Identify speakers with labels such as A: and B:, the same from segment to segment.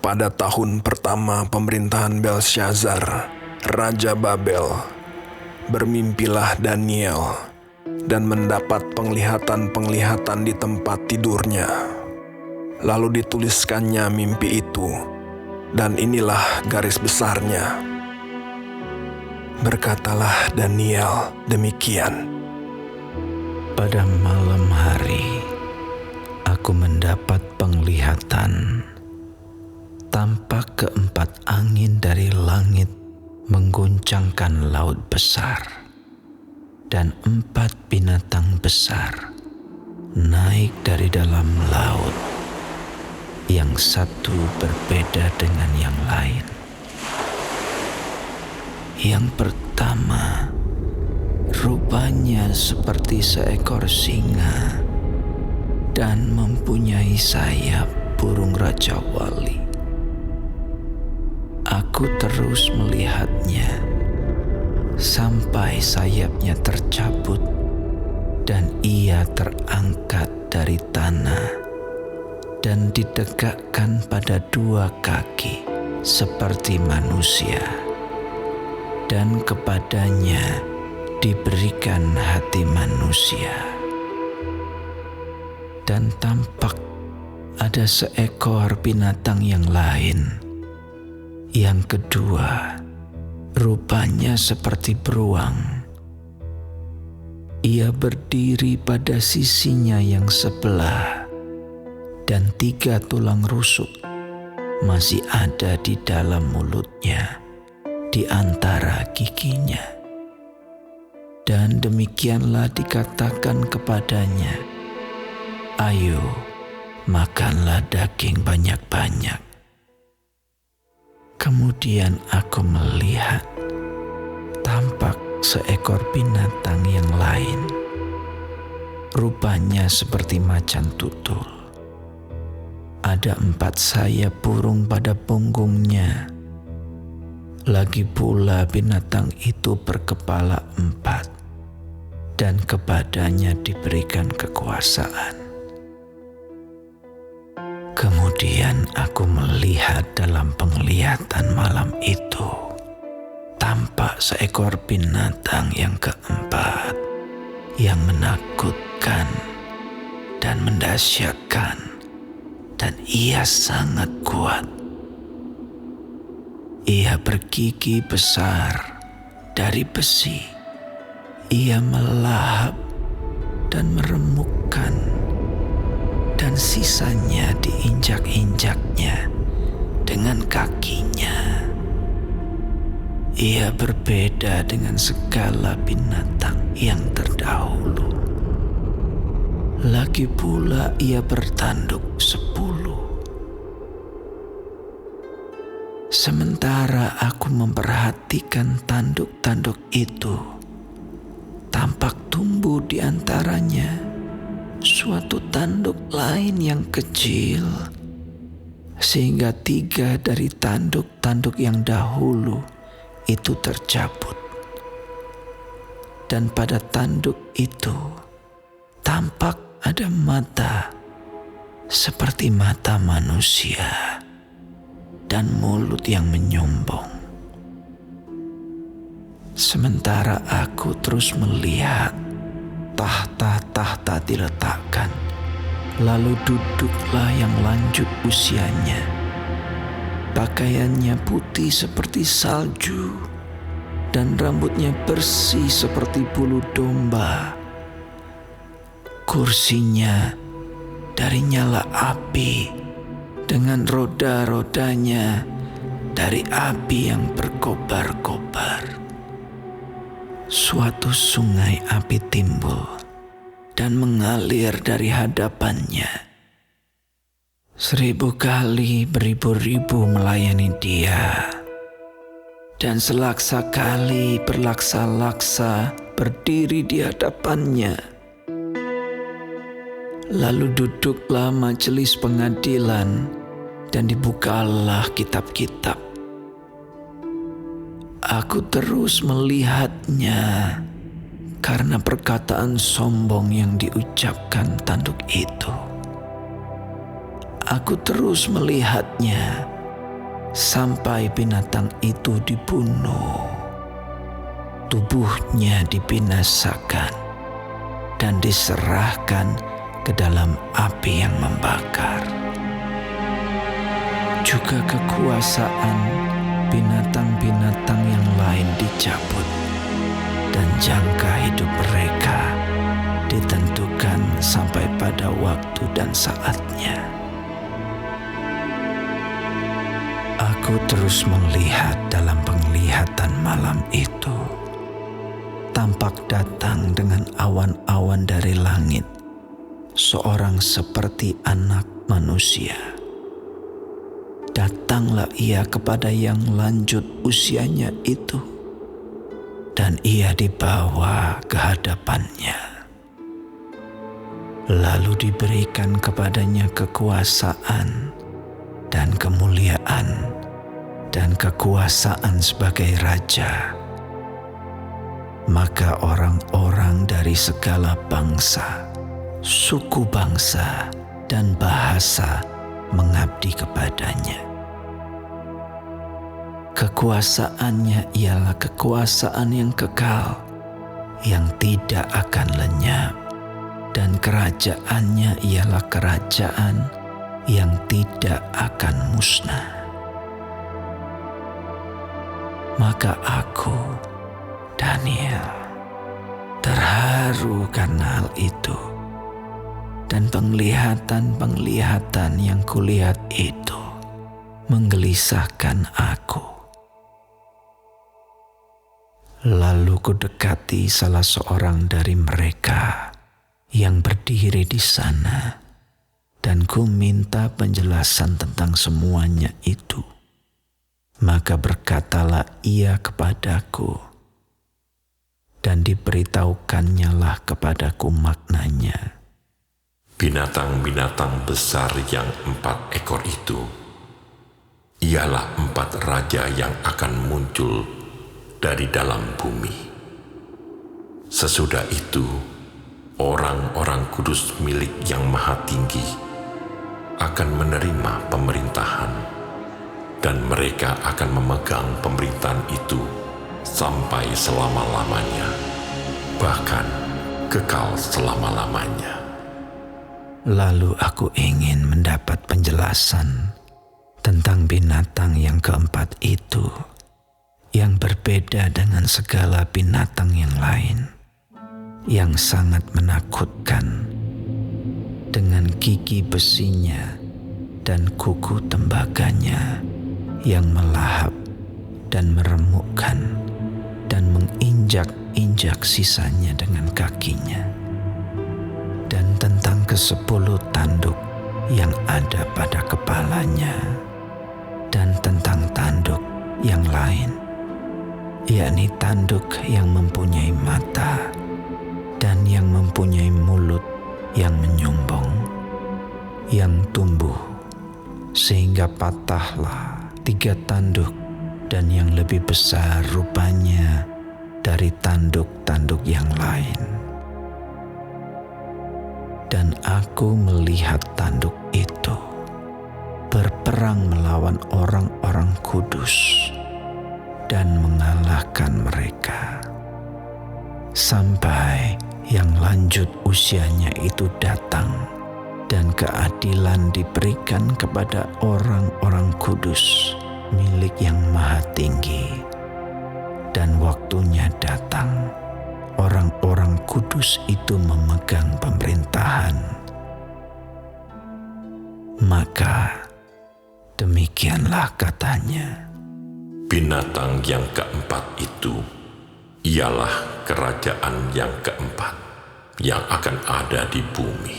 A: Pada tahun pertama pemerintahan Belshazzar, Raja Babel, bermimpilah Daniel dan mendapat penglihatan-penglihatan di tempat tidurnya. Lalu dituliskannya mimpi itu, dan inilah garis besarnya. Berkatalah Daniel demikian.
B: Pada malam hari, aku mendapat penglihatan. Tampak keempat angin dari langit mengguncangkan laut besar, dan 4 binatang besar naik dari dalam laut, yang satu berbeda dengan yang lain. Yang pertama, rupanya seperti seekor singa dan mempunyai sayap burung Raja Wali. Aku terus melihatnya sampai sayapnya tercabut dan ia terangkat dari tanah dan ditegakkan pada 2 kaki seperti manusia, dan kepadanya diberikan hati manusia. Dan tampak ada seekor binatang yang lain. Yang kedua, rupanya seperti beruang. Ia berdiri pada sisinya yang sebelah, dan 3 tulang rusuk masih ada di dalam mulutnya, di antara giginya. Dan demikianlah dikatakan kepadanya, "Ayo, makanlah daging banyak-banyak." Kemudian aku melihat tampak seekor binatang yang lain, rupanya seperti macan tutul. Ada 4 sayap burung pada punggungnya. Lagi pula binatang itu berkepala 4, dan kepadanya diberikan kekuasaan. Kemudian aku melihat dalam penglihatan malam itu, tampak seekor binatang yang keempat, yang menakutkan dan mendahsyatkan, dan ia sangat kuat. Ia bergigi besar dari besi. Ia melahap dan meremukkan, dan sisanya diinjak-injaknya dengan kakinya. Ia berbeda dengan segala binatang yang terdahulu. Lagi pula ia bertanduk 10. Sementara aku memperhatikan tanduk-tanduk itu, tampak tumbuh di antaranya suatu tanduk lain yang kecil, sehingga 3 dari tanduk-tanduk yang dahulu itu tercabut. Dan pada tanduk itu tampak ada mata seperti mata manusia dan mulut yang menyombong. Sementara aku terus melihat, tahta-tahta diletakkan, lalu duduklah yang lanjut usianya. Pakaiannya putih seperti salju, dan rambutnya bersih seperti bulu domba. Kursinya dari nyala api, dengan roda-rodanya dari api yang berkobar-kobar. Suatu sungai api timbul dan mengalir dari hadapannya. 1000 kali beribu-ribu melayani dia, dan selaksa kali berlaksa-laksa berdiri di hadapannya. Lalu duduklah majelis pengadilan, dan dibukalah kitab-kitab. Aku terus melihatnya karena perkataan sombong yang diucapkan tanduk itu. Aku terus melihatnya sampai binatang itu dibunuh. Tubuhnya dibinasakan dan diserahkan ke dalam api yang membakar. Juga kekuasaan binatang-binatang yang lain dicabut, dan jangka hidup mereka ditentukan sampai pada waktu dan saatnya. Aku terus melihat dalam penglihatan malam itu. Tampak datang dengan awan-awan dari langit, seorang seperti anak manusia. Datanglah ia kepada yang lanjut usianya itu, dan ia dibawa ke hadapannya. Lalu diberikan kepadanya kekuasaan dan kemuliaan dan kekuasaan sebagai raja. Maka orang-orang dari segala bangsa, suku bangsa, dan bahasa mengabdi kepadanya. Kekuasaannya ialah kekuasaan yang kekal, yang tidak akan lenyap, dan kerajaannya ialah kerajaan yang tidak akan musnah. Maka aku, Daniel, terharu karena hal itu, dan penglihatan-penglihatan yang kulihat itu menggelisahkan aku. Lalu kudekati salah seorang dari mereka yang berdiri di sana, dan ku minta penjelasan tentang semuanya itu. Maka berkatalah ia kepadaku, dan diberitahukannya lah kepadaku maknanya.
C: Binatang-binatang besar yang 4 ekor itu ialah 4 raja yang akan muncul dari dalam bumi. Sesudah itu, orang-orang kudus milik Yang Maha Tinggi akan menerima pemerintahan, dan mereka akan memegang pemerintahan itu sampai selama-lamanya, bahkan kekal selama-lamanya.
B: Lalu aku ingin mendapat penjelasan tentang binatang yang keempat itu, yang berbeda dengan segala binatang yang lain, yang sangat menakutkan, dengan gigi besinya dan kuku tembaganya yang melahap dan meremukkan, dan menginjak-injak sisanya dengan kakinya. Dan tentang ke-10 tanduk yang ada pada kepalanya, dan tentang tanduk yang lain, yakni tanduk yang mempunyai mata dan yang mempunyai mulut yang menyombong, yang tumbuh sehingga patahlah 3 tanduk, dan yang lebih besar rupanya dari tanduk-tanduk yang lain. Dan aku melihat tanduk itu berperang melawan orang-orang kudus dan mengalahkan mereka, sampai yang lanjut usianya itu datang, dan keadilan diberikan kepada orang-orang kudus milik Yang Maha Tinggi. Dan waktunya datang, orang-orang kudus itu memegang pemerintahan. Maka demikianlah katanya.
C: Binatang yang keempat itu ialah kerajaan yang keempat yang akan ada di bumi,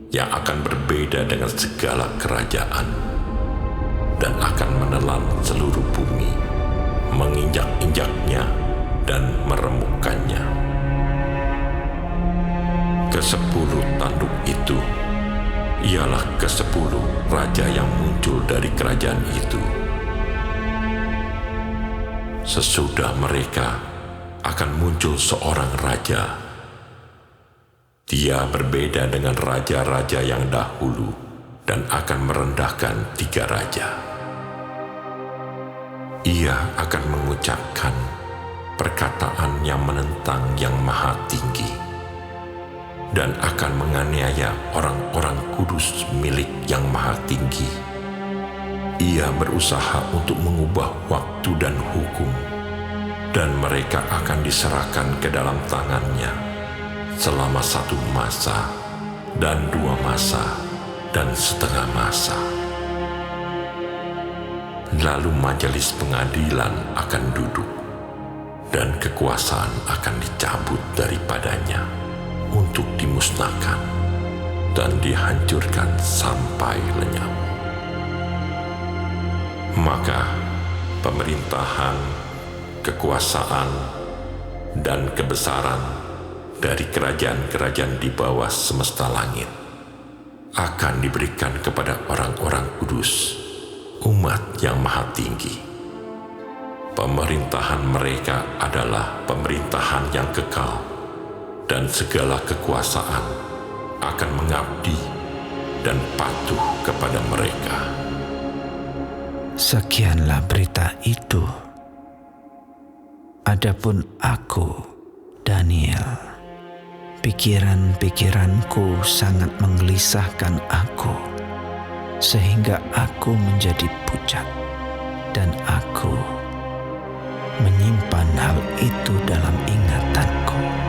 C: yang akan berbeda dengan segala kerajaan, dan akan menelan seluruh bumi, menginjak-injaknya dan meremukkannya. Ke-10 tanduk itu ialah ke-10 raja yang muncul dari kerajaan itu. Sesudah mereka akan muncul seorang raja. Dia berbeda dengan raja-raja yang dahulu dan akan merendahkan 3 raja. Ia akan mengucapkan perkataan yang menentang Yang Maha Tinggi dan akan menganiaya orang-orang kudus milik Yang Maha Tinggi. Ia berusaha untuk mengubah waktu dan hukum, dan mereka akan diserahkan ke dalam tangannya selama 1 masa dan 2 masa dan setengah masa. Lalu majelis pengadilan akan duduk, dan kekuasaan akan dicabut daripadanya untuk dimusnahkan dan dihancurkan sampai lenyap. Maka pemerintahan, kekuasaan, dan kebesaran dari kerajaan-kerajaan di bawah semesta langit akan diberikan kepada orang-orang kudus, umat Yang Maha Tinggi. Pemerintahan mereka adalah pemerintahan yang kekal, dan segala kekuasaan akan mengabdi dan patuh kepada mereka.
B: Sekianlah berita itu. Adapun aku, Daniel, pikiran-pikiranku sangat menggelisahkan aku, sehingga aku menjadi pucat, dan aku menyimpan hal itu dalam ingatanku.